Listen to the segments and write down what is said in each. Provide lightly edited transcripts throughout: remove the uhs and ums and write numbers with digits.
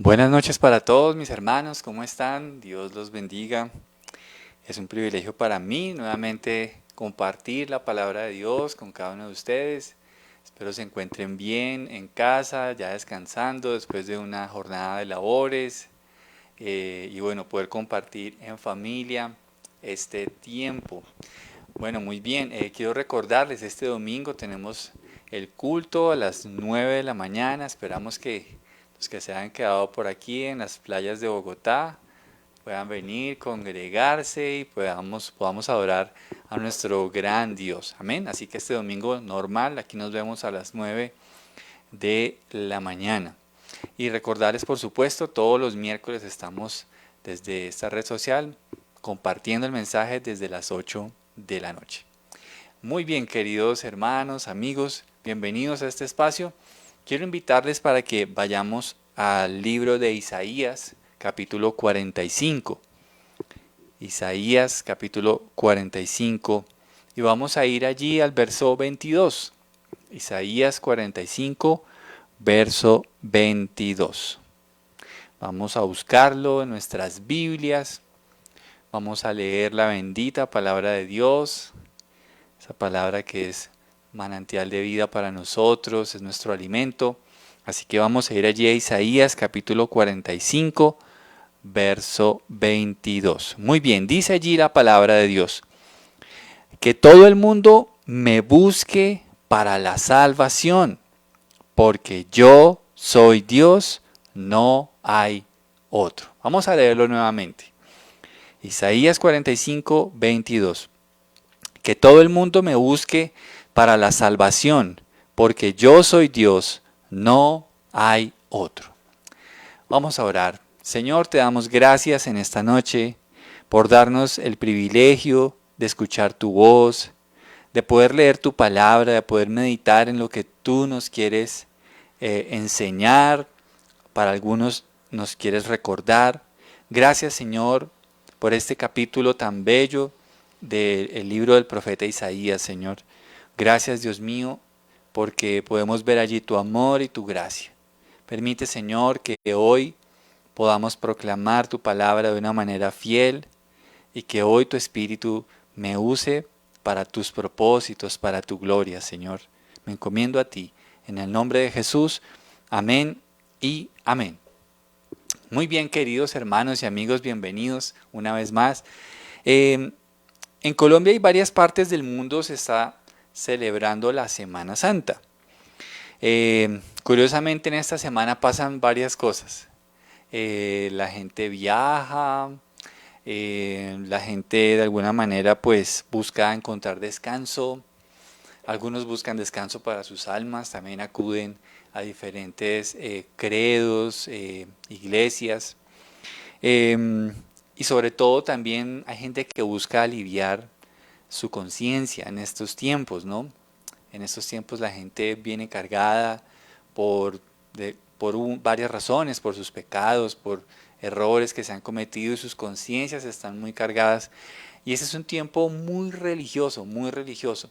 Buenas noches para todos mis hermanos, ¿cómo están? Dios los bendiga. Es un privilegio para mí nuevamente compartir la palabra de Dios con cada uno de ustedes. Espero se encuentren bien en casa, ya descansando después de una jornada de labores y bueno, poder compartir en familia este tiempo. Bueno, muy bien, quiero recordarles, este domingo tenemos el culto a las 9 de la mañana. Esperamos que los que se hayan quedado por aquí en las playas de Bogotá puedan venir, congregarse y podamos adorar a nuestro gran Dios. Amén. Así que este domingo normal, aquí nos vemos a las 9 de la mañana. Y recordarles, por supuesto, todos los miércoles estamos desde esta red social compartiendo el mensaje desde las 8 de la noche. Muy bien, queridos hermanos, amigos, bienvenidos a este espacio. Quiero invitarles para que vayamos al libro de Isaías, capítulo 45. Isaías, capítulo 45. Y vamos a ir allí al verso 22. Isaías 45, verso 22. Vamos a buscarlo en nuestras Biblias. Vamos a leer la bendita palabra de Dios. Esa palabra que es manantial de vida para nosotros, es nuestro alimento. Así que vamos a ir allí a Isaías capítulo 45, verso 22. Muy bien, dice allí la palabra de Dios: que todo el mundo me busque para la salvación, porque yo soy Dios, no hay otro. Vamos a leerlo nuevamente. Isaías 45, 22. Que todo el mundo me busque para la salvación, porque yo soy Dios, no hay otro. Vamos a orar. Señor, te damos gracias en esta noche por darnos el privilegio de escuchar tu voz, de poder leer tu palabra, de poder meditar en lo que tú nos quieres enseñar, para algunos nos quieres recordar. Gracias, Señor, por este capítulo tan bello del libro del profeta Isaías, Señor. Gracias, Dios mío, porque podemos ver allí tu amor y tu gracia. Permite, Señor, que hoy podamos proclamar tu palabra de una manera fiel y que hoy tu Espíritu me use para tus propósitos, para tu gloria, Señor. Me encomiendo a ti. En el nombre de Jesús. Amén y amén. Muy bien, queridos hermanos y amigos, bienvenidos una vez más. Eh, en Colombia y varias partes del mundo se está celebrando la Semana Santa. Curiosamente en esta semana pasan varias cosas. La gente viaja, la gente de alguna manera pues busca encontrar descanso. Algunos buscan descanso para sus almas, también acuden a diferentes credos, iglesias. Em, y sobre todo también hay gente que busca aliviar su conciencia en estos tiempos, ¿no? En estos tiempos la gente viene cargada por, varias razones, por sus pecados, por errores que se han cometido y sus conciencias están muy cargadas. Y ese es un tiempo muy religioso, muy religioso.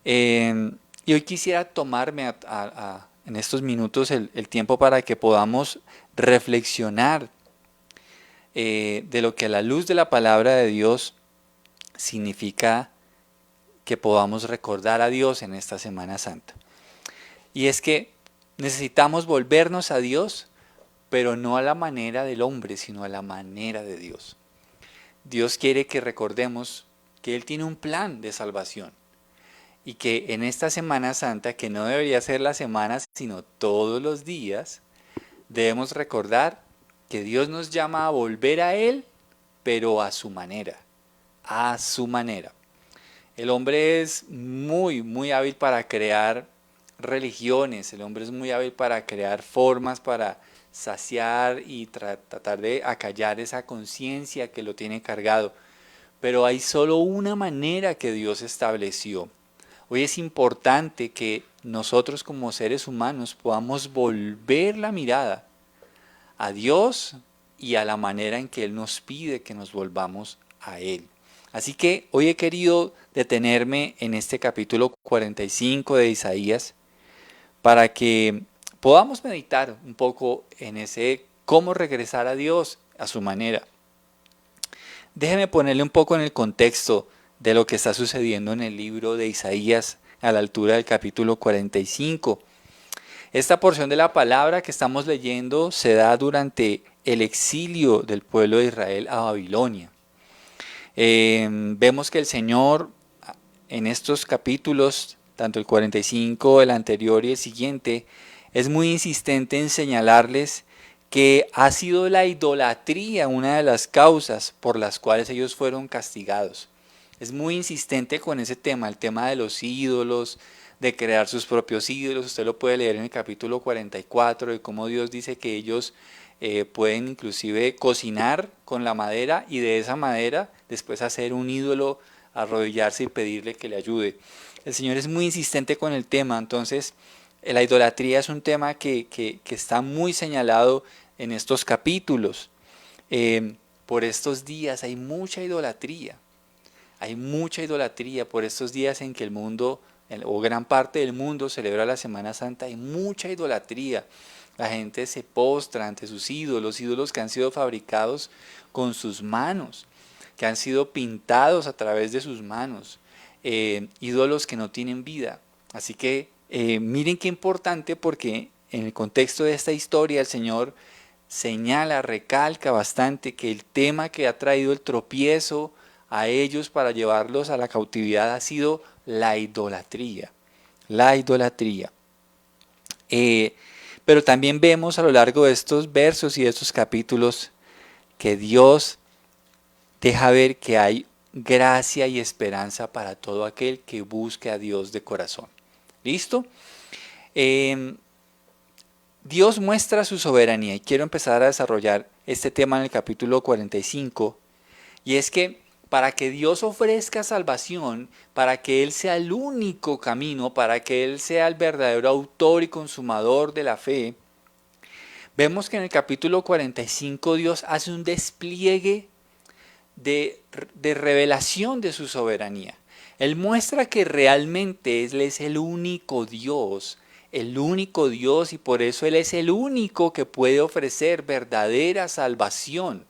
Y hoy quisiera tomarme en estos minutos el tiempo para que podamos reflexionar de lo que a la luz de la palabra de Dios significa que podamos recordar a Dios en esta Semana Santa. Y es que necesitamos volvernos a Dios, pero no a la manera del hombre, sino a la manera de Dios. Dios quiere que recordemos que Él tiene un plan de salvación y que en esta Semana Santa, que no debería ser la semana, sino todos los días, debemos recordar que Dios nos llama a volver a Él, pero a su manera, a su manera. El hombre es muy, muy hábil para crear religiones, el hombre es muy hábil para crear formas para saciar y tratar de acallar esa conciencia que lo tiene cargado. Pero hay solo una manera que Dios estableció. Hoy es importante que nosotros como seres humanos podamos volver la mirada a Dios y a la manera en que Él nos pide que nos volvamos a Él. Así que hoy he querido detenerme en este capítulo 45 de Isaías para que podamos meditar un poco en ese cómo regresar a Dios a su manera. Déjeme ponerle un poco en el contexto de lo que está sucediendo en el libro de Isaías a la altura del capítulo 45. Esta porción de la palabra que estamos leyendo se da durante el exilio del pueblo de Israel a Babilonia. Vemos que el Señor en estos capítulos, tanto el 45, el anterior y el siguiente, es muy insistente en señalarles que ha sido la idolatría una de las causas por las cuales ellos fueron castigados. Es muy insistente con ese tema, el tema de los ídolos, de crear sus propios ídolos. Usted lo puede leer en el capítulo 44, de cómo Dios dice que ellos pueden inclusive cocinar con la madera y de esa madera después hacer un ídolo, arrodillarse y pedirle que le ayude. El Señor es muy insistente con el tema, entonces la idolatría es un tema que está muy señalado en estos capítulos. Por estos días hay mucha idolatría por estos días en que el mundo, o gran parte del mundo, celebra la Semana Santa. Hay mucha idolatría. La gente se postra ante sus ídolos, ídolos que han sido fabricados con sus manos, que han sido pintados a través de sus manos, ídolos que no tienen vida. Así que miren qué importante, porque en el contexto de esta historia el Señor señala, recalca bastante que el tema que ha traído el tropiezo a ellos para llevarlos a la cautividad ha sido la idolatría. La idolatría. Pero también vemos a lo largo de estos versos y de estos capítulos que Dios deja ver que hay gracia y esperanza para todo aquel que busque a Dios de corazón. ¿Listo? Dios muestra su soberanía y quiero empezar a desarrollar este tema en el capítulo 45, y es que para que Dios ofrezca salvación, para que Él sea el único camino, para que Él sea el verdadero autor y consumador de la fe, vemos que en el capítulo 45 Dios hace un despliegue de revelación de su soberanía. Él muestra que realmente Él es el único Dios, y por eso Él es el único que puede ofrecer verdadera salvación.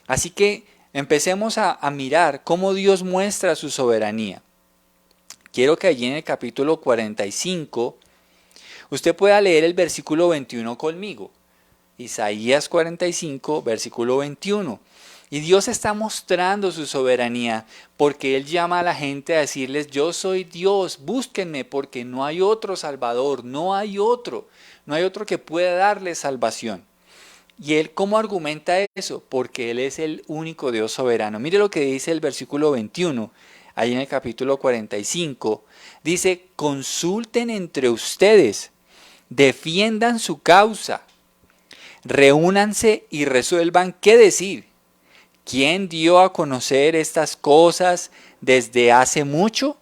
Así que empecemos a mirar cómo Dios muestra su soberanía. Quiero que allí en el capítulo 45 usted pueda leer el versículo 21 conmigo. Isaías 45, versículo 21. Y Dios está mostrando su soberanía porque Él llama a la gente a decirles: yo soy Dios, búsquenme porque no hay otro Salvador, no hay otro que pueda darles salvación. ¿Y Él cómo argumenta eso? Porque Él es el único Dios soberano. Mire lo que dice el versículo 21, ahí en el capítulo 45. Dice: consulten entre ustedes, defiendan su causa, reúnanse y resuelvan qué decir. ¿Quién dio a conocer estas cosas desde hace mucho?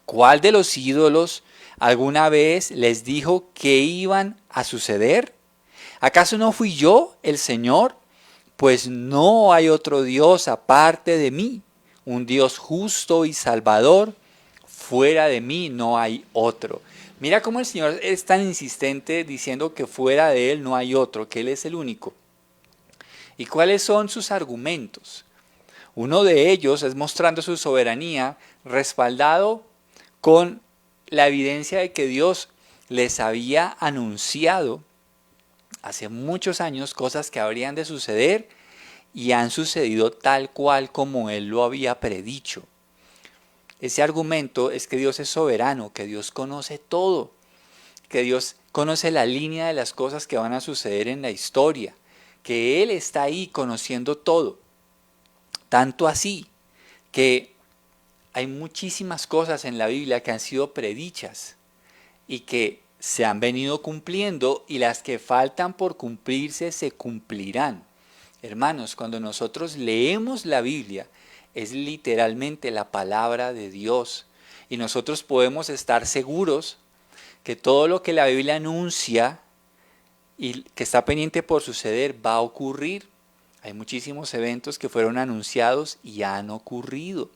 ¿Cuál de los ídolos alguna vez les dijo que iban a suceder? ¿Acaso no fui yo, el Señor? Pues no hay otro Dios aparte de mí, un Dios justo y salvador. Fuera de mí no hay otro. Mira cómo el Señor es tan insistente diciendo que fuera de Él no hay otro, que Él es el único. ¿Y cuáles son sus argumentos? Uno de ellos es mostrando su soberanía, respaldado con la evidencia de que Dios les había anunciado hace muchos años cosas que habrían de suceder y han sucedido tal cual como Él lo había predicho. Ese argumento es que Dios es soberano, que Dios conoce todo, que Dios conoce la línea de las cosas que van a suceder en la historia, que Él está ahí conociendo todo. Tanto así que hay muchísimas cosas en la Biblia que han sido predichas y que se han venido cumpliendo, y las que faltan por cumplirse se cumplirán. Hermanos, cuando nosotros leemos la Biblia, es literalmente la palabra de Dios, y nosotros podemos estar seguros que todo lo que la Biblia anuncia y que está pendiente por suceder va a ocurrir. Hay muchísimos eventos que fueron anunciados y han ocurrido.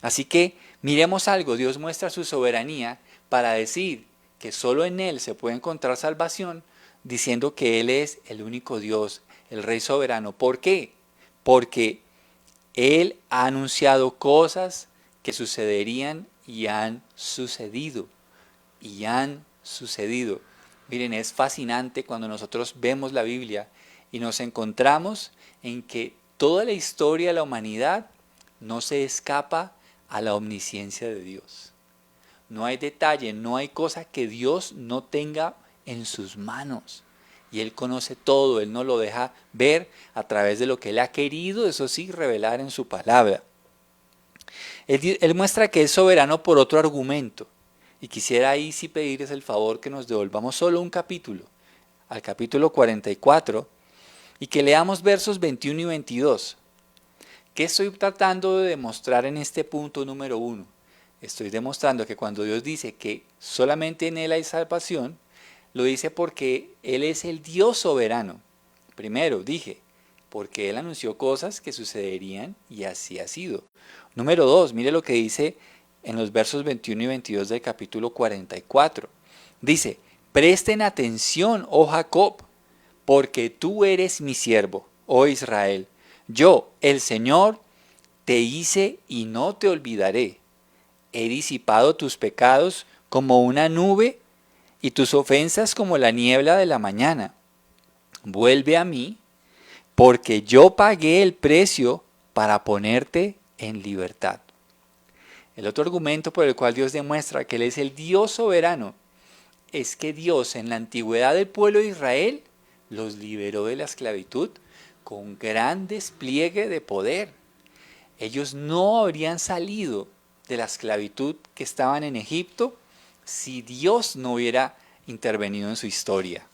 Así que miremos algo. Dios muestra su soberanía para decir que solo en Él se puede encontrar salvación, diciendo que Él es el único Dios, el Rey soberano. ¿Por qué? Porque Él ha anunciado cosas que sucederían y han sucedido. Y han sucedido. Miren, es fascinante cuando nosotros vemos la Biblia y nos encontramos en que toda la historia de la humanidad no se escapa a la omnisciencia de Dios. No hay detalle, no hay cosa que Dios no tenga en sus manos. Y Él conoce todo, Él nos lo deja ver a través de lo que Él ha querido, eso sí, revelar en su palabra. Él muestra que es soberano por otro argumento. Y quisiera ahí sí pedirles el favor que nos devolvamos solo un capítulo, al capítulo 44, y que leamos versos 21 y 22. ¿Qué estoy tratando de demostrar en este punto número 1? Estoy demostrando que cuando Dios dice que solamente en Él hay salvación, lo dice porque Él es el Dios soberano. Primero, dije, porque Él anunció cosas que sucederían y así ha sido. Número 2, mire lo que dice en los versos 21 y 22 del capítulo 44. Dice, presten atención, oh Jacob, porque tú eres mi siervo, oh Israel. Yo, el Señor, te hice y no te olvidaré. He disipado tus pecados como una nube y tus ofensas como la niebla de la mañana. Vuelve a mí, porque yo pagué el precio para ponerte en libertad. El otro argumento por el cual Dios demuestra que Él es el Dios soberano es que Dios en la antigüedad del pueblo de Israel los liberó de la esclavitud con gran despliegue de poder. Ellos no habrían salido de la esclavitud que estaban en Egipto si Dios no hubiera intervenido en su historia.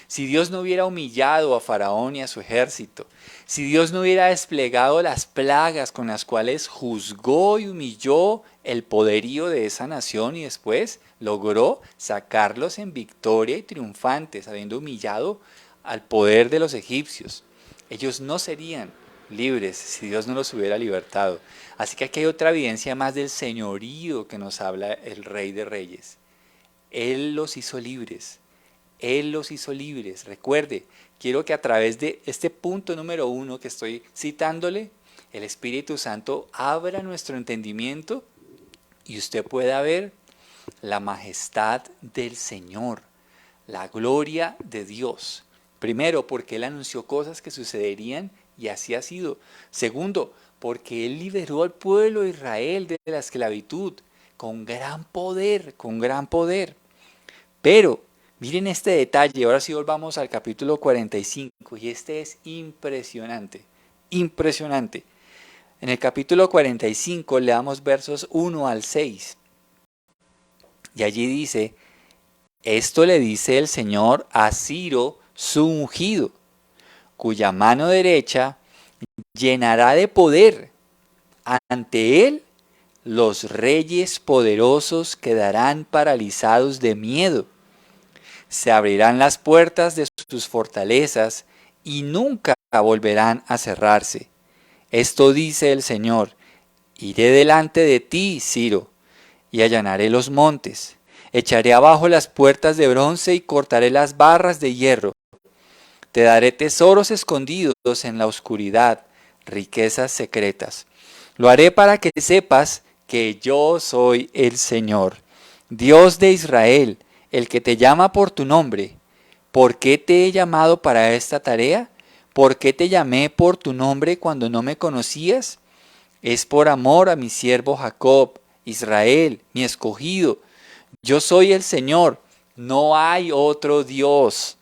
Si Dios no hubiera humillado a Faraón y a su ejército, si Dios no hubiera desplegado las plagas con las cuales juzgó y humilló el poderío de esa nación y después logró sacarlos en victoria y triunfantes, habiendo humillado al poder de los egipcios, ellos no serían libres si Dios no los hubiera libertado. Así que aquí hay otra evidencia más del señorío que nos habla el Rey de Reyes. Él los hizo libres. Él los hizo libres. Recuerde, quiero que a través de este punto número 1 que estoy citándole, el Espíritu Santo abra nuestro entendimiento y usted pueda ver la majestad del Señor, la gloria de Dios. Primero, porque Él anunció cosas que sucederían y así ha sido. Segundo, porque Él liberó al pueblo de Israel de la esclavitud con gran poder, con gran poder. Pero miren este detalle, ahora sí volvamos al capítulo 45 y este es impresionante, impresionante. En el capítulo 45 leamos versos 1 al 6 y allí dice, esto le dice el Señor a Ciro, su ungido, cuya mano derecha llenará de poder. Ante él los reyes poderosos quedarán paralizados de miedo. Se abrirán las puertas de sus fortalezas y nunca volverán a cerrarse. Esto dice el Señor, iré delante de ti, Ciro, y allanaré los montes. Echaré abajo las puertas de bronce y cortaré las barras de hierro. Te daré tesoros escondidos en la oscuridad, riquezas secretas. Lo haré para que sepas que yo soy el Señor, Dios de Israel, el que te llama por tu nombre. ¿Por qué te he llamado para esta tarea? ¿Por qué te llamé por tu nombre cuando no me conocías? Es por amor a mi siervo Jacob, Israel, mi escogido. Yo soy el Señor, no hay otro Dios.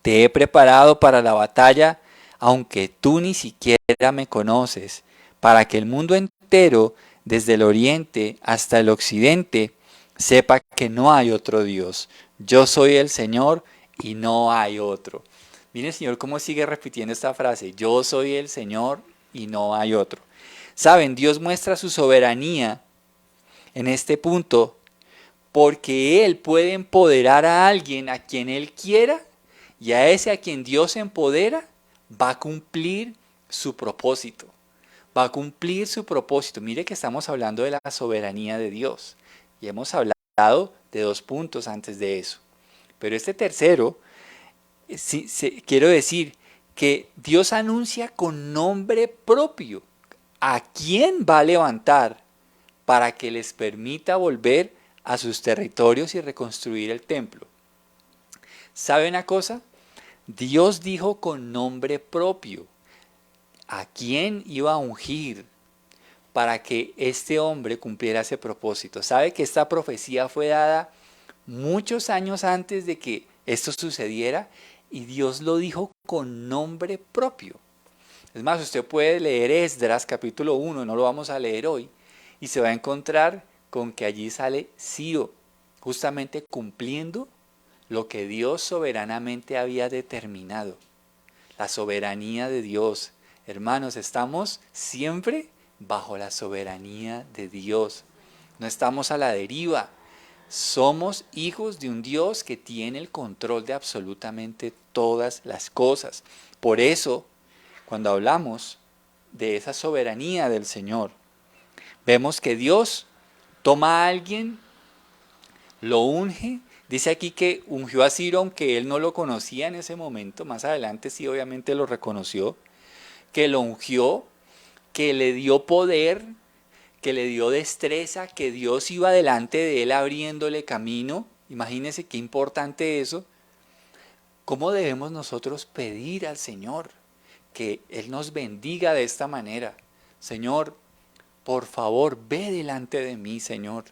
Te he preparado para la batalla, aunque tú ni siquiera me conoces, para que el mundo entero, desde el oriente hasta el occidente, sepa que no hay otro Dios. Yo soy el Señor y no hay otro. Miren, Señor, cómo sigue repitiendo esta frase. Yo soy el Señor y no hay otro. Saben, Dios muestra su soberanía en este punto porque Él puede empoderar a alguien a quien Él quiera y a ese a quien Dios empodera va a cumplir su propósito. Va a cumplir su propósito. Mire que estamos hablando de la soberanía de Dios y hemos hablado hablado de 2 puntos antes de eso. Pero este tercero, quiero decir que Dios anuncia con nombre propio a quién va a levantar para que les permita volver a sus territorios y reconstruir el templo. ¿Sabe una cosa? Dios dijo con nombre propio a quién iba a ungir para que este hombre cumpliera ese propósito. ¿Sabe que esta profecía fue dada muchos años antes de que esto sucediera? Y Dios lo dijo con nombre propio. Es más, usted puede leer Esdras capítulo 1, no lo vamos a leer hoy, y se va a encontrar con que allí sale Ciro, justamente cumpliendo lo que Dios soberanamente había determinado. La soberanía de Dios. Hermanos, estamos siempre bajo la soberanía de Dios. No estamos a la deriva. Somos hijos de un Dios que tiene el control de absolutamente todas las cosas. Por eso, cuando hablamos de esa soberanía del Señor, vemos que Dios toma a alguien, lo unge. Dice aquí que ungió a Ciro aunque él no lo conocía en ese momento. Más adelante sí obviamente lo reconoció. Que lo ungió, que le dio poder, que le dio destreza, que Dios iba delante de él abriéndole camino. Imagínense qué importante eso. ¿Cómo debemos nosotros pedir al Señor que Él nos bendiga de esta manera? Señor, por favor, ve delante de mí, Señor.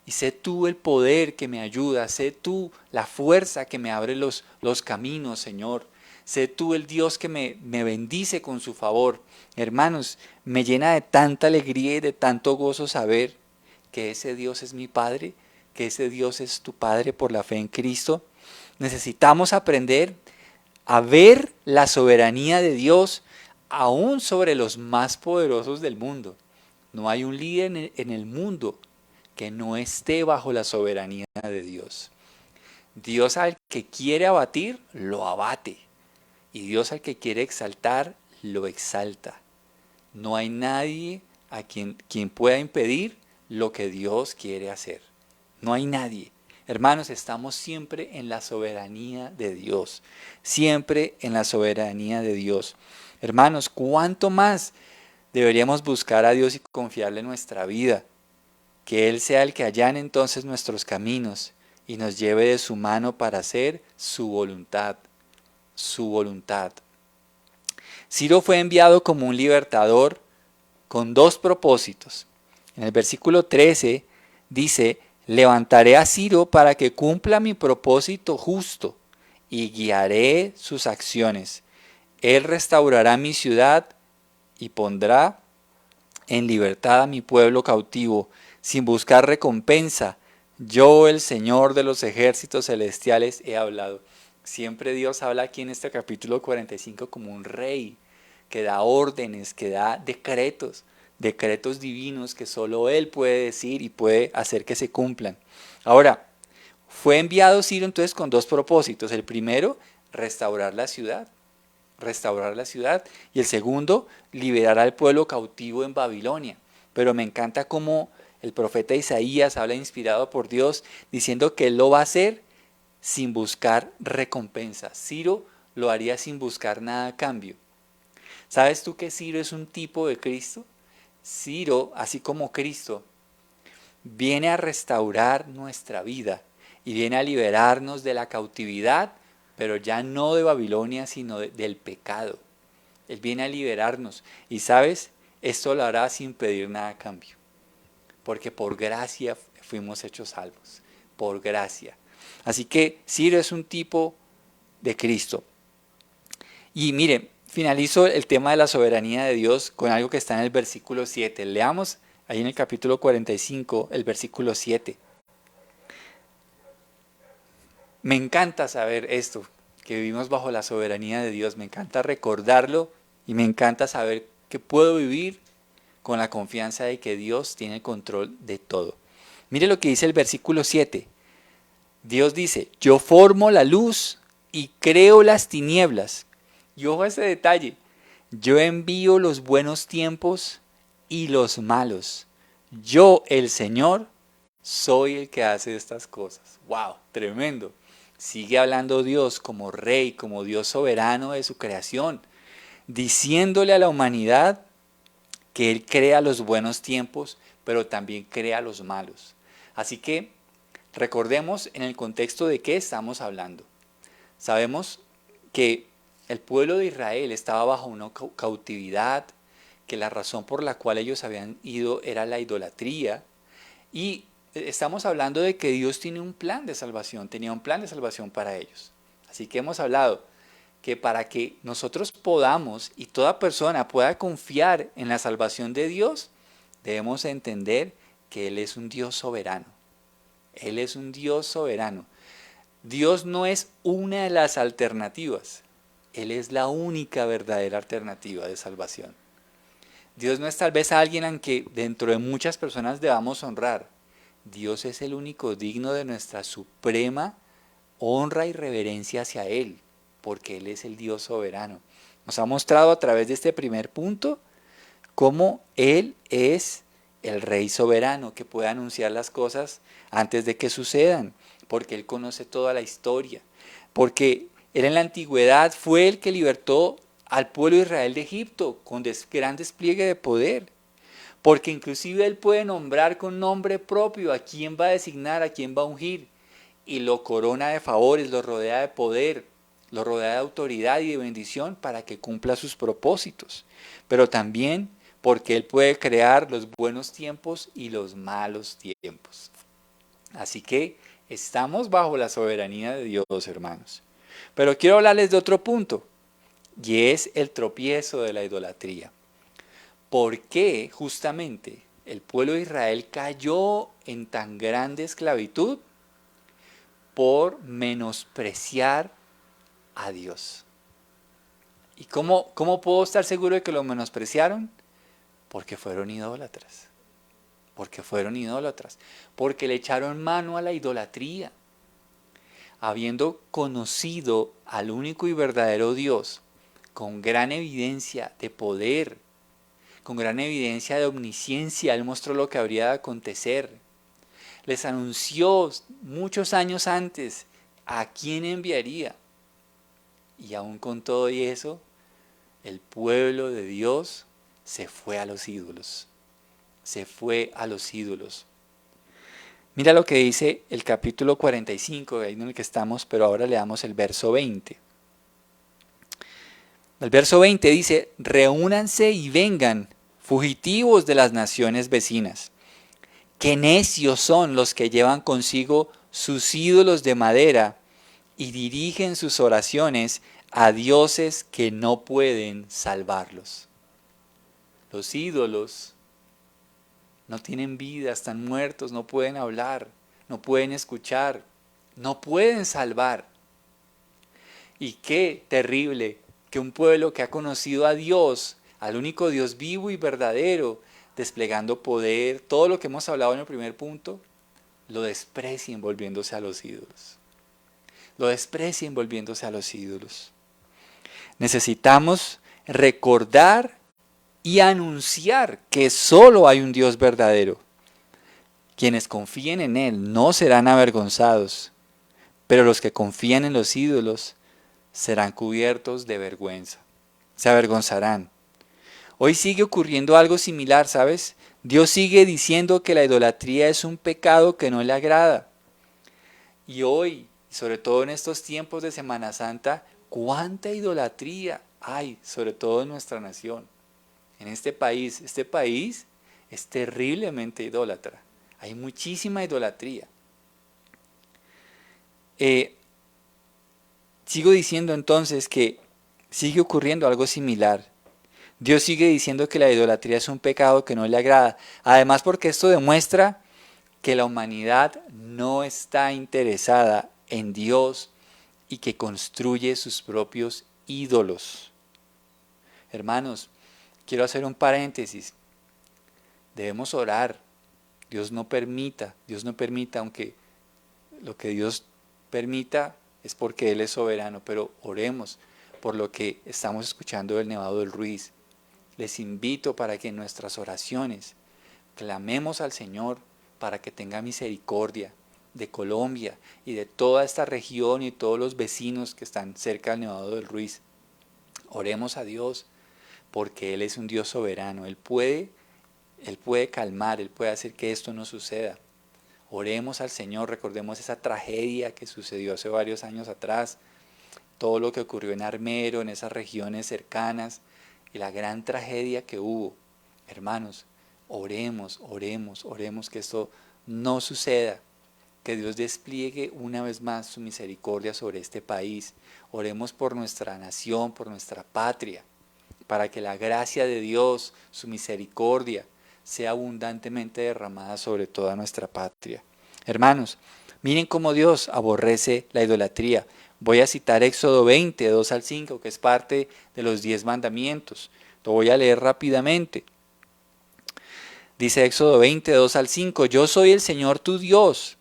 Y sé tú el poder que me ayuda, sé tú la fuerza que me abre los caminos, Señor. Sé tú el Dios que me bendice con su favor. Hermanos, me llena de tanta alegría y de tanto gozo saber que ese Dios es mi Padre, que ese Dios es tu Padre por la fe en Cristo. Necesitamos aprender a ver la soberanía de Dios aún sobre los más poderosos del mundo. No hay un líder en el mundo que no esté bajo la soberanía de Dios. Dios al que quiere abatir, lo abate. Y Dios al que quiere exaltar, lo exalta. No hay nadie a quien pueda impedir lo que Dios quiere hacer. No hay nadie. Hermanos, estamos siempre en la soberanía de Dios. Siempre en la soberanía de Dios. Hermanos, ¿cuánto más deberíamos buscar a Dios y confiarle nuestra vida? Que Él sea el que allane entonces nuestros caminos y nos lleve de su mano para hacer su voluntad. Su voluntad. Ciro fue enviado como un libertador con 2 propósitos. En el versículo 13 dice: levantaré a Ciro para que cumpla mi propósito justo y guiaré sus acciones. Él restaurará mi ciudad y pondrá en libertad a mi pueblo cautivo, sin buscar recompensa. Yo, el Señor de los ejércitos celestiales, he hablado. Siempre Dios habla aquí en este capítulo 45 como un rey que da órdenes, que da decretos, decretos divinos que solo Él puede decir y puede hacer que se cumplan. Ahora, fue enviado Ciro entonces con 2 propósitos. El primero, restaurar la ciudad. Restaurar la ciudad. Y el segundo, liberar al pueblo cautivo en Babilonia. Pero me encanta cómo el profeta Isaías habla inspirado por Dios diciendo que Él lo va a hacer sin buscar recompensa. Ciro lo haría sin buscar nada a cambio. ¿Sabes tú que Ciro es un tipo de Cristo? Ciro, así como Cristo, viene a restaurar nuestra vida y viene a liberarnos de la cautividad, pero ya no de Babilonia, sino del pecado. Él viene a liberarnos y, ¿sabes? Esto lo hará sin pedir nada a cambio, porque por gracia fuimos hechos salvos, por gracia. Así que Ciro es un tipo de Cristo. Y mire, finalizo el tema de la soberanía de Dios con algo que está en el versículo 7. Leamos ahí en el capítulo 45, el versículo 7. Me encanta saber esto, que vivimos bajo la soberanía de Dios. Me encanta recordarlo y me encanta saber que puedo vivir con la confianza de que Dios tiene el control de todo. Mire lo que dice el versículo 7. Dios dice: yo formo la luz y creo las tinieblas. Y ojo a ese detalle: yo envío los buenos tiempos y los malos. Yo, el Señor, soy el que hace estas cosas. ¡Wow! Tremendo. Sigue hablando Dios como rey, como Dios soberano de su creación, diciéndole a la humanidad que Él crea los buenos tiempos, pero también crea los malos. Así que recordemos en el contexto de qué estamos hablando. Sabemos que el pueblo de Israel estaba bajo una cautividad, que la razón por la cual ellos habían ido era la idolatría, y estamos hablando de que Dios tiene un plan de salvación, tenía un plan de salvación para ellos. Así que hemos hablado que para que nosotros podamos y toda persona pueda confiar en la salvación de Dios, debemos entender que Él es un Dios soberano. Él es un Dios soberano. Dios no es una de las alternativas. Él es la única verdadera alternativa de salvación. Dios no es tal vez alguien a quien dentro de muchas personas debamos honrar. Dios es el único digno de nuestra suprema honra y reverencia hacia Él, porque Él es el Dios soberano. Nos ha mostrado a través de este primer punto cómo Él es el Rey soberano que puede anunciar las cosas antes de que sucedan, porque Él conoce toda la historia, porque Él en la antigüedad fue el que libertó al pueblo de Israel de Egipto con gran despliegue de poder, porque inclusive Él puede nombrar con nombre propio a quién va a designar, a quién va a ungir, y lo corona de favores, lo rodea de poder, lo rodea de autoridad y de bendición para que cumpla sus propósitos, pero también porque Él puede crear los buenos tiempos y los malos tiempos. Así que estamos bajo la soberanía de Dios, hermanos. Pero quiero hablarles de otro punto, y es el tropiezo de la idolatría. ¿Por qué justamente el pueblo de Israel cayó en tan grande esclavitud? Por menospreciar a Dios. ¿Y cómo puedo estar seguro de que lo menospreciaron? Porque fueron idólatras. Porque fueron idólatras. Porque le echaron mano a la idolatría. Habiendo conocido al único y verdadero Dios, con gran evidencia de poder, con gran evidencia de omnisciencia, Él mostró lo que habría de acontecer. Les anunció muchos años antes a quién enviaría. Y aún con todo y eso, el pueblo de Dios se fue a los ídolos. Se fue a los ídolos. Mira lo que dice el capítulo 45, ahí en el que estamos, pero ahora leamos el verso 20. El verso 20 dice: reúnanse y vengan, fugitivos de las naciones vecinas. Qué necios son los que llevan consigo sus ídolos de madera y dirigen sus oraciones a dioses que no pueden salvarlos. Los ídolos no tienen vida, están muertos, no pueden hablar, no pueden escuchar, no pueden salvar. Y qué terrible que un pueblo que ha conocido a Dios, al único Dios vivo y verdadero, desplegando poder, todo lo que hemos hablado en el primer punto, lo desprecien volviéndose a los ídolos. Lo desprecien volviéndose a los ídolos. Necesitamos recordar y anunciar que solo hay un Dios verdadero. Quienes confíen en Él no serán avergonzados, pero los que confían en los ídolos serán cubiertos de vergüenza. Se avergonzarán. Hoy sigue ocurriendo algo similar, ¿sabes? Dios sigue diciendo que la idolatría es un pecado que no le agrada. Y hoy, sobre todo en estos tiempos de Semana Santa, cuánta idolatría hay, sobre todo en nuestra nación, en este país. Este país es terriblemente idólatra. Hay muchísima idolatría. Sigo diciendo entonces que sigue ocurriendo algo similar. Dios sigue diciendo que la idolatría es un pecado que no le agrada. Además, porque esto demuestra que la humanidad no está interesada en Dios y que construye sus propios ídolos. Hermanos, quiero hacer un paréntesis. Debemos orar. Dios no permita, aunque lo que Dios permita es porque Él es soberano, pero oremos por lo que estamos escuchando del Nevado del Ruiz. Les invito para que en nuestras oraciones clamemos al Señor para que tenga misericordia de Colombia y de toda esta región y todos los vecinos que están cerca del Nevado del Ruiz. Oremos a Dios porque Él es un Dios soberano. Él puede calmar, Él puede hacer que esto no suceda. Oremos al Señor, recordemos esa tragedia que sucedió hace varios años atrás, todo lo que ocurrió en Armero, en esas regiones cercanas, y la gran tragedia que hubo. Hermanos, oremos que esto no suceda, que Dios despliegue una vez más su misericordia sobre este país. Oremos por nuestra nación, por nuestra patria, para que la gracia de Dios, su misericordia, sea abundantemente derramada sobre toda nuestra patria. Hermanos, miren cómo Dios aborrece la idolatría. Voy a citar Éxodo 20, 2 al 5, que es parte de los 10 mandamientos. Lo voy a leer rápidamente. Dice Éxodo 20, 2 al 5, yo soy el Señor tu Dios,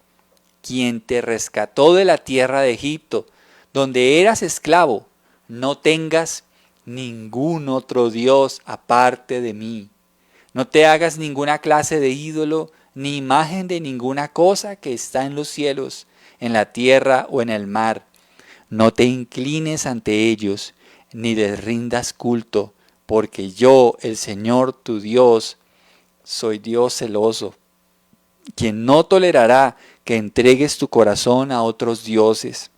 quien te rescató de la tierra de Egipto, donde eras esclavo. No tengas ningún otro Dios aparte de mí. No te hagas ninguna clase de ídolo, ni imagen de ninguna cosa que está en los cielos, en la tierra o en el mar. No te inclines ante ellos, ni les rindas culto, porque yo, el Señor tu Dios, soy Dios celoso, quien no tolerará que entregues tu corazón a otros dioses.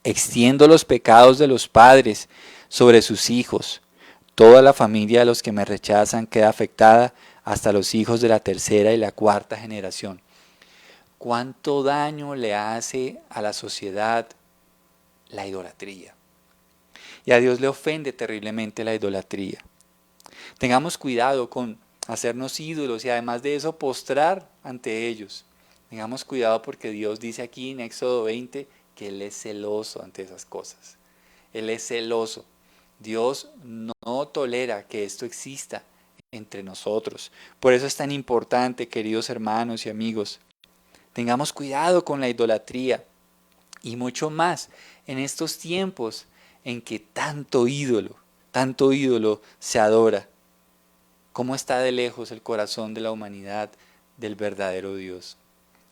Extiendo los pecados de los padres sobre sus hijos. Toda la familia de los que me rechazan queda afectada hasta los hijos de la tercera y la cuarta generación. ¿Cuánto daño le hace a la sociedad la idolatría? Y a Dios le ofende terriblemente la idolatría. Tengamos cuidado con hacernos ídolos y además de eso postrar ante ellos. Tengamos cuidado porque Dios dice aquí en Éxodo 20 que Él es celoso ante esas cosas. Él es celoso. Dios no tolera que esto exista entre nosotros. Por eso es tan importante, queridos hermanos y amigos, tengamos cuidado con la idolatría y mucho más en estos tiempos en que tanto ídolo se adora. ¿Cómo está de lejos el corazón de la humanidad del verdadero Dios?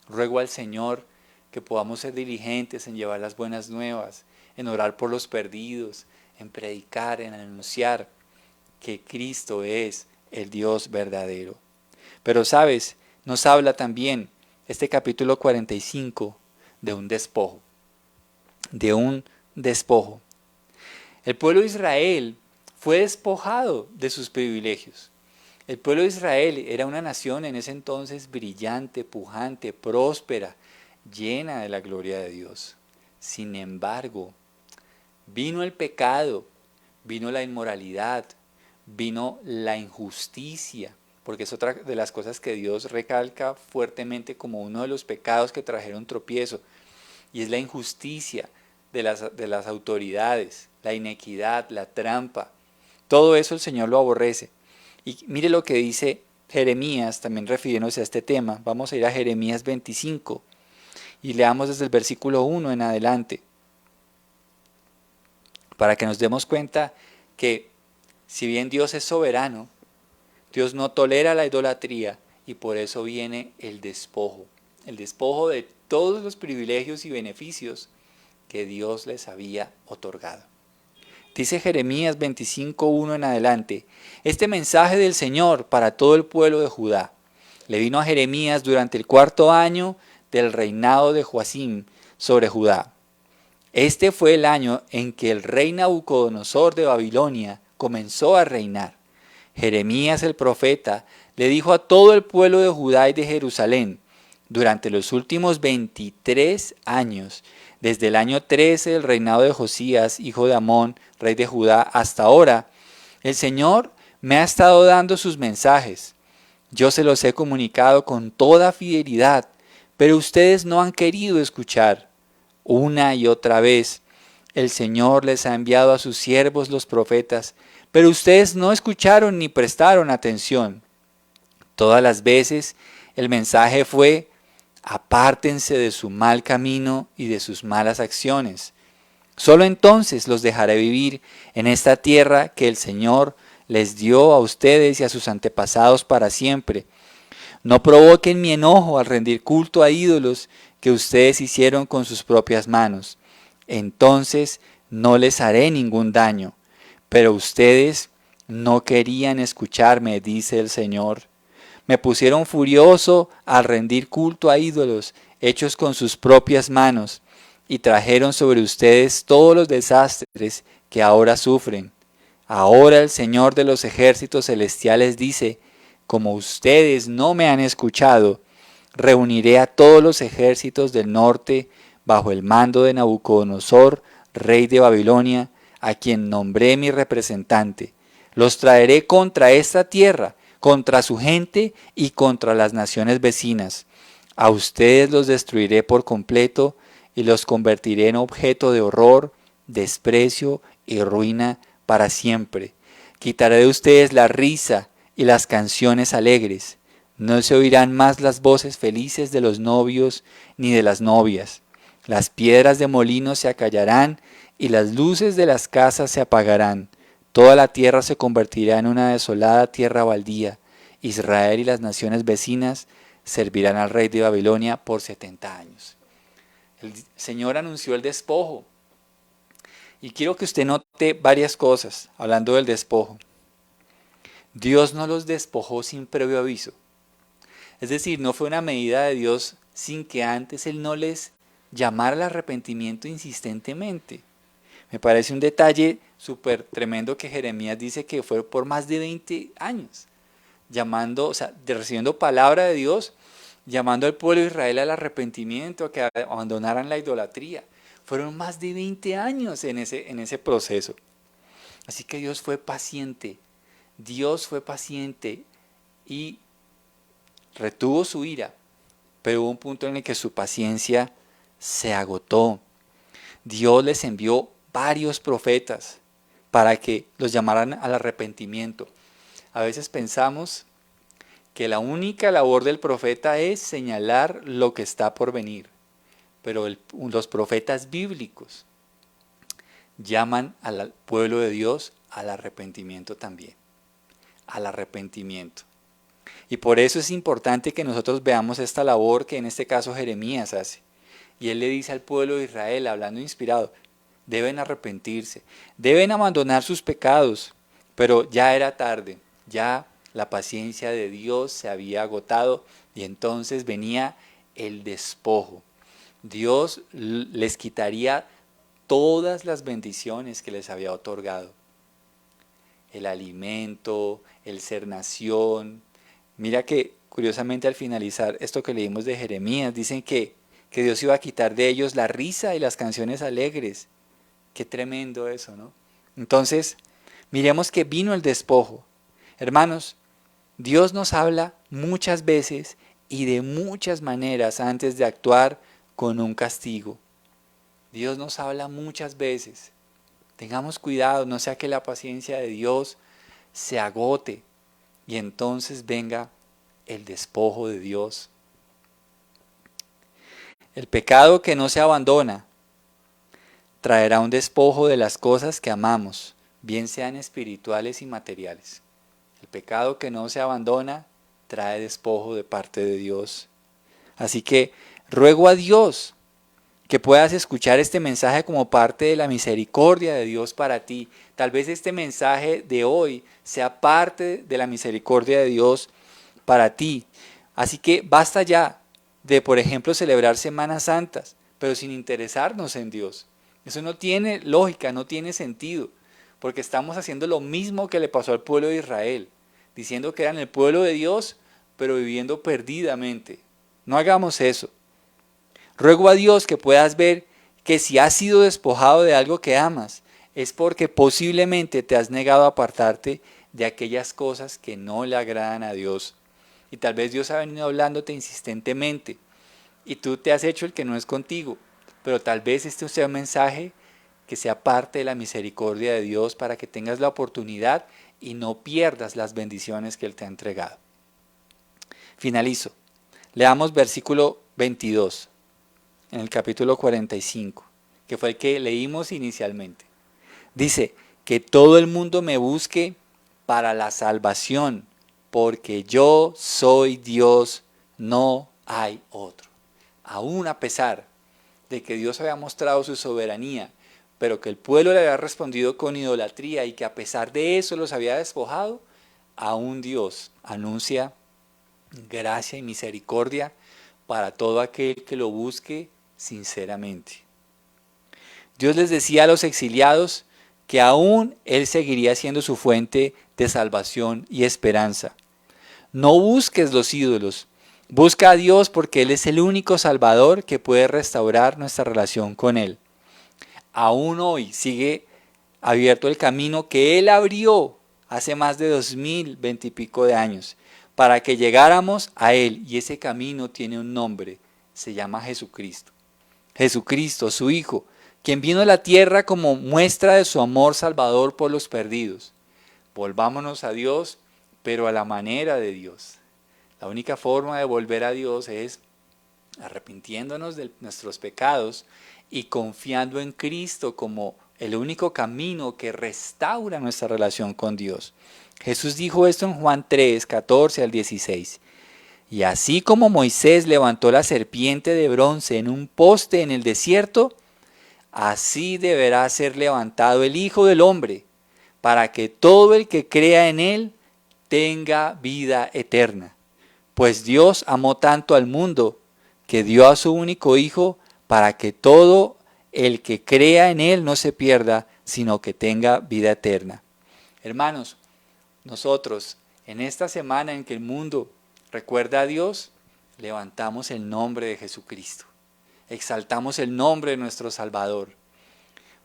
Ruego al Señor que podamos ser diligentes en llevar las buenas nuevas, en orar por los perdidos, en predicar, en anunciar que Cristo es el Dios verdadero. Pero sabes, nos habla también este capítulo 45 de un despojo. El pueblo de Israel fue despojado de sus privilegios. El pueblo de Israel era una nación en ese entonces brillante, pujante, próspera, llena de la gloria de Dios. Sin embargo, vino el pecado, vino la inmoralidad, vino la injusticia, porque es otra de las cosas que Dios recalca fuertemente como uno de los pecados que trajeron tropiezo, y es la injusticia de las autoridades, la inequidad, la trampa. Todo eso el Señor lo aborrece. Y mire lo que dice Jeremías, también refiriéndose a este tema. Vamos a ir a Jeremías 25 y leamos desde el versículo 1 en adelante, para que nos demos cuenta que si bien Dios es soberano, Dios no tolera la idolatría y por eso viene el despojo de todos los privilegios y beneficios que Dios les había otorgado. Dice Jeremías 25:1 en adelante, este mensaje del Señor para todo el pueblo de Judá. Le vino a Jeremías durante el 4º año del reinado de Joacim sobre Judá. Este fue el año en que el rey Nabucodonosor de Babilonia comenzó a reinar. Jeremías el profeta le dijo a todo el pueblo de Judá y de Jerusalén, durante los últimos 23 años, desde el año 13 del reinado de Josías, hijo de Amón, rey de Judá, hasta ahora, el Señor me ha estado dando sus mensajes. Yo se los he comunicado con toda fidelidad, pero ustedes no han querido escuchar. Una y otra vez, el Señor les ha enviado a sus siervos los profetas, pero ustedes no escucharon ni prestaron atención. Todas las veces el mensaje fue: apártense de su mal camino y de sus malas acciones. Solo entonces los dejaré vivir en esta tierra que el Señor les dio a ustedes y a sus antepasados para siempre. No provoquen mi enojo al rendir culto a ídolos que ustedes hicieron con sus propias manos. Entonces no les haré ningún daño. Pero ustedes no querían escucharme, dice el Señor. Me pusieron furioso al rendir culto a ídolos hechos con sus propias manos, y trajeron sobre ustedes todos los desastres que ahora sufren. Ahora el Señor de los ejércitos celestiales dice: como ustedes no me han escuchado, reuniré a todos los ejércitos del norte bajo el mando de Nabucodonosor, rey de Babilonia, a quien nombré mi representante. Los traeré contra esta tierra, contra su gente y contra las naciones vecinas. A ustedes los destruiré por completo y los convertiré en objeto de horror, desprecio y ruina para siempre. Quitaré de ustedes la risa y las canciones alegres. No se oirán más las voces felices de los novios ni de las novias. Las piedras de molino se acallarán y las luces de las casas se apagarán. Toda la tierra se convertirá en una desolada tierra baldía. Israel y las naciones vecinas servirán al rey de Babilonia por 70 años. El Señor anunció el despojo. Y quiero que usted note varias cosas hablando del despojo. Dios no los despojó sin previo aviso. Es decir, no fue una medida de Dios sin que antes Él no les llamara al arrepentimiento insistentemente. Me parece un detalle súper tremendo que Jeremías dice que fue por más de 20 años, llamando, o sea, recibiendo palabra de Dios, llamando al pueblo de Israel al arrepentimiento, a que abandonaran la idolatría. Fueron más de 20 años en ese proceso. Así que Dios fue paciente y retuvo su ira, pero hubo un punto en el que su paciencia se agotó. Dios les envió varios profetas para que los llamaran al arrepentimiento. A veces pensamos que la única labor del profeta es señalar lo que está por venir, pero los profetas bíblicos llaman al pueblo de Dios al arrepentimiento también, al arrepentimiento. Y por eso es importante que nosotros veamos esta labor que en este caso Jeremías hace. Y él le dice al pueblo de Israel, hablando inspirado, deben arrepentirse, deben abandonar sus pecados, pero ya era tarde, ya la paciencia de Dios se había agotado y entonces venía el despojo. Dios les quitaría todas las bendiciones que les había otorgado. El alimento, el ser nación. Mira que curiosamente al finalizar esto que leímos de Jeremías, dicen que Dios iba a quitar de ellos la risa y las canciones alegres. Qué tremendo eso, ¿no? Entonces, miremos que vino el despojo. Hermanos, Dios nos habla muchas veces y de muchas maneras antes de actuar con un castigo. Dios nos habla muchas veces. Tengamos cuidado, no sea que la paciencia de Dios se agote y entonces venga el despojo de Dios. El pecado que no se abandona traerá un despojo de las cosas que amamos, bien sean espirituales y materiales. El pecado que no se abandona trae despojo de parte de Dios. Así que ruego a Dios que puedas escuchar este mensaje como parte de la misericordia de Dios para ti. Tal vez este mensaje de hoy sea parte de la misericordia de Dios para ti. Así que basta ya de, por ejemplo, celebrar Semanas Santas, pero sin interesarnos en Dios. Eso no tiene lógica, no tiene sentido, porque estamos haciendo lo mismo que le pasó al pueblo de Israel, diciendo que eran el pueblo de Dios, pero viviendo perdidamente. No hagamos eso. Ruego a Dios que puedas ver que si has sido despojado de algo que amas, es porque posiblemente te has negado a apartarte de aquellas cosas que no le agradan a Dios. Y tal vez Dios ha venido hablándote insistentemente y tú te has hecho el que no es contigo, pero tal vez este sea un mensaje que sea parte de la misericordia de Dios para que tengas la oportunidad y no pierdas las bendiciones que Él te ha entregado. Finalizo. Leamos versículo 22 en el capítulo 45, que fue el que leímos inicialmente. Dice, que todo el mundo me busque para la salvación, porque yo soy Dios, no hay otro. Aún a pesar de que Dios había mostrado su soberanía, pero que el pueblo le había respondido con idolatría y que a pesar de eso los había despojado, aún Dios anuncia gracia y misericordia para todo aquel que lo busque sinceramente. Dios les decía a los exiliados que aún Él seguiría siendo su fuente de salvación y esperanza. No busques los ídolos, busca a Dios porque Él es el único Salvador que puede restaurar nuestra relación con Él. Aún hoy sigue abierto el camino que Él abrió hace más de 2020 y pico de años para que llegáramos a Él, y ese camino tiene un nombre, se llama Jesucristo. Jesucristo, su Hijo, quien vino a la tierra como muestra de su amor salvador por los perdidos. Volvámonos a Dios, pero a la manera de Dios. La única forma de volver a Dios es arrepintiéndonos de nuestros pecados y confiando en Cristo como el único camino que restaura nuestra relación con Dios. Jesús dijo esto en Juan 3, 14 al 16. Y así como Moisés levantó la serpiente de bronce en un poste en el desierto, así deberá ser levantado el Hijo del Hombre, para que todo el que crea en Él tenga vida eterna. Pues Dios amó tanto al mundo, que dio a su único Hijo, para que todo el que crea en Él no se pierda, sino que tenga vida eterna. Hermanos, nosotros en esta semana en que el mundo recuerda a Dios, levantamos el nombre de Jesucristo. Exaltamos el nombre de nuestro Salvador,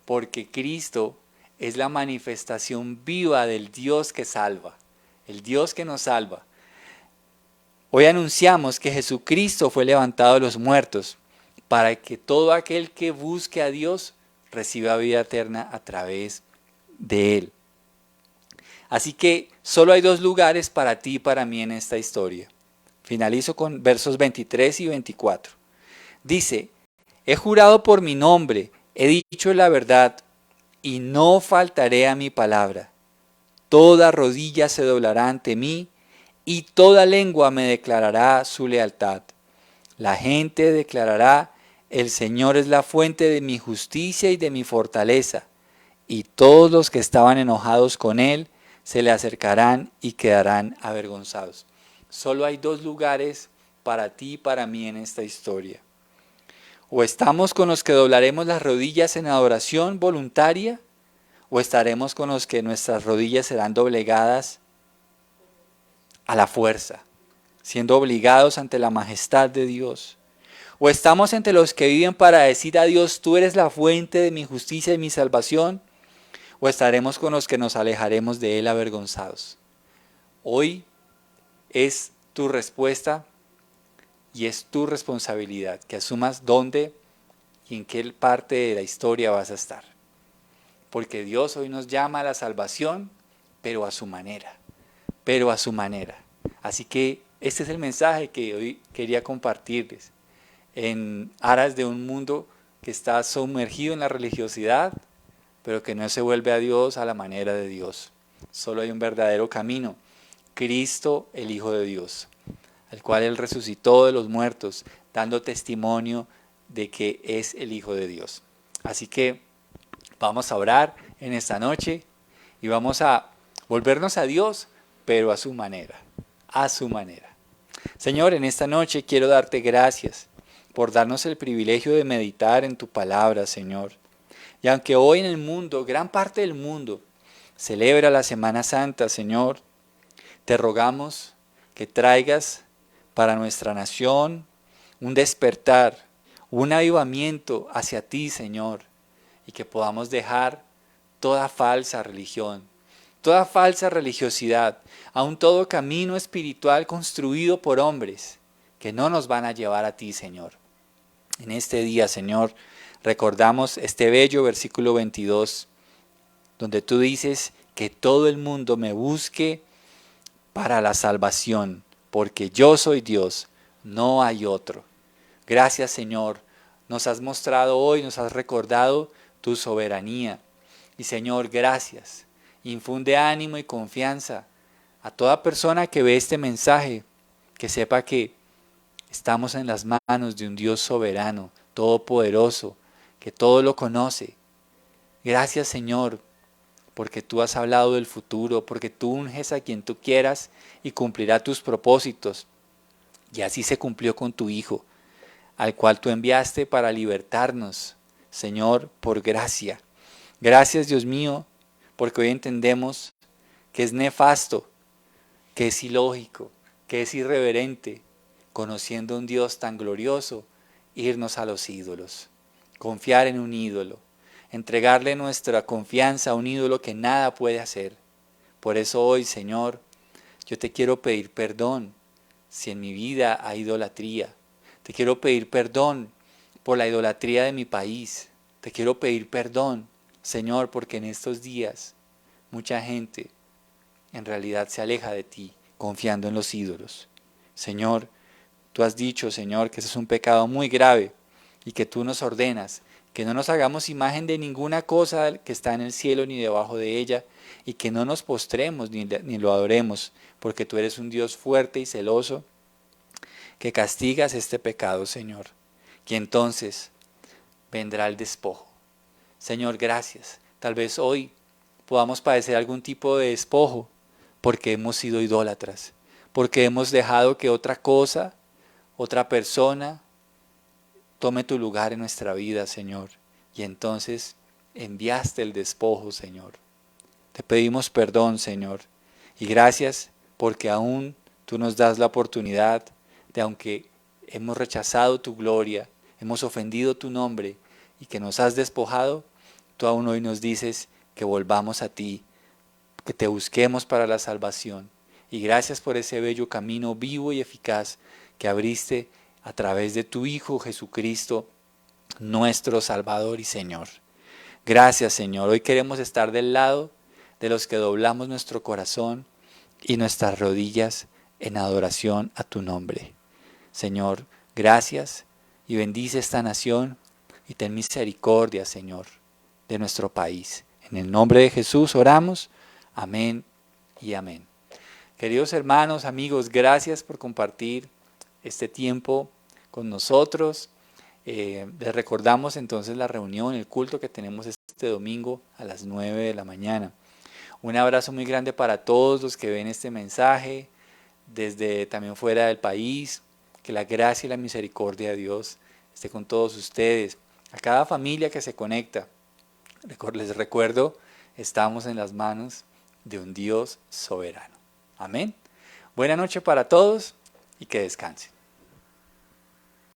porque Cristo es la manifestación viva del Dios que salva, el Dios que nos salva. Hoy anunciamos que Jesucristo fue levantado de los muertos para que todo aquel que busque a Dios reciba vida eterna a través de Él. Así que solo hay dos lugares para ti y para mí en esta historia. Finalizo con versos 23 y 24. Dice: he jurado por mi nombre, he dicho la verdad, y no faltaré a mi palabra. Toda rodilla se doblará ante mí, y toda lengua me declarará su lealtad. La gente declarará: el Señor es la fuente de mi justicia y de mi fortaleza. Y todos los que estaban enojados con Él se le acercarán y quedarán avergonzados. Solo hay dos lugares para ti y para mí en esta historia. O estamos con los que doblaremos las rodillas en adoración voluntaria, o estaremos con los que nuestras rodillas serán doblegadas a la fuerza, siendo obligados ante la majestad de Dios. O estamos entre los que viven para decir a Dios: tú eres la fuente de mi justicia y mi salvación, o estaremos con los que nos alejaremos de Él avergonzados. Hoy es tu respuesta y es tu responsabilidad que asumas dónde y en qué parte de la historia vas a estar. Porque Dios hoy nos llama a la salvación, pero a su manera, Así que este es el mensaje que hoy quería compartirles. En aras de un mundo que está sumergido en la religiosidad, pero que no se vuelve a Dios a la manera de Dios. Solo hay un verdadero camino: Cristo, el Hijo de Dios, al cual Él resucitó de los muertos, dando testimonio de que es el Hijo de Dios. Así que vamos a orar en esta noche y vamos a volvernos a Dios, pero a su manera, Señor, en esta noche quiero darte gracias por darnos el privilegio de meditar en tu palabra, Señor. Y aunque hoy en el mundo, gran parte del mundo, celebra la Semana Santa, Señor, te rogamos que traigas para nuestra nación un despertar, un avivamiento hacia ti, Señor, y que podamos dejar toda falsa religión, toda falsa religiosidad, aun todo camino espiritual construido por hombres que no nos van a llevar a ti, Señor. En este día, Señor, recordamos este bello versículo 22, donde tú dices que todo el mundo me busque para la salvación, porque yo soy Dios, no hay otro. Gracias, Señor, nos has mostrado hoy, nos has recordado tu soberanía. Y Señor, gracias. Infunde ánimo y confianza A toda persona que ve este mensaje, que sepa que estamos en las manos de un Dios soberano, todopoderoso, que todo lo conoce. Gracias, Señor, porque tú has hablado del futuro, porque tú unges a quien tú quieras y cumplirá tus propósitos. Y así se cumplió con tu Hijo, al cual tú enviaste para libertarnos, Señor, por gracia. Gracias, Dios mío, porque hoy entendemos que es nefasto, que es ilógico, que es irreverente, conociendo un Dios tan glorioso, irnos a los ídolos, confiar en un ídolo, entregarle nuestra confianza a un ídolo que nada puede hacer. Por eso hoy, Señor, yo te quiero pedir perdón si en mi vida hay idolatría. Te quiero pedir perdón por la idolatría de mi país. Te quiero pedir perdón, Señor, porque en estos días mucha gente en realidad se aleja de ti, confiando en los ídolos. Señor, tú has dicho, Señor, que ese es un pecado muy grave y que tú nos ordenas que no nos hagamos imagen de ninguna cosa que está en el cielo ni debajo de ella y que no nos postremos ni lo adoremos, porque tú eres un Dios fuerte y celoso que castigas este pecado, Señor. Y entonces vendrá el despojo. Señor, gracias. Tal vez hoy podamos padecer algún tipo de despojo porque hemos sido idólatras, porque hemos dejado que otra cosa, otra persona, tome tu lugar en nuestra vida, Señor. Y entonces enviaste el despojo, Señor. Te pedimos perdón, Señor. Y gracias porque aún tú nos das la oportunidad de, aunque hemos rechazado tu gloria, hemos ofendido tu nombre y que nos has despojado, tú aún hoy nos dices que volvamos a ti, que te busquemos para la salvación. Y gracias por ese bello camino vivo y eficaz que abriste a través de tu Hijo Jesucristo, nuestro Salvador y Señor. Gracias, Señor. Hoy queremos estar del lado de los que doblamos nuestro corazón y nuestras rodillas en adoración a tu nombre. Señor, gracias y bendice esta nación y ten misericordia, Señor, de nuestro país. En el nombre de Jesús oramos. Amén y amén. Queridos hermanos, amigos, gracias por compartir este tiempo con nosotros. Les recordamos entonces la reunión, el culto que tenemos este domingo a las 9 de la mañana. Un abrazo muy grande para todos los que ven este mensaje, desde también fuera del país. Que la gracia y la misericordia de Dios esté con todos ustedes. A cada familia que se conecta, les recuerdo, estamos en las manos de un Dios soberano. Amén. Buena noche para todos y que descansen.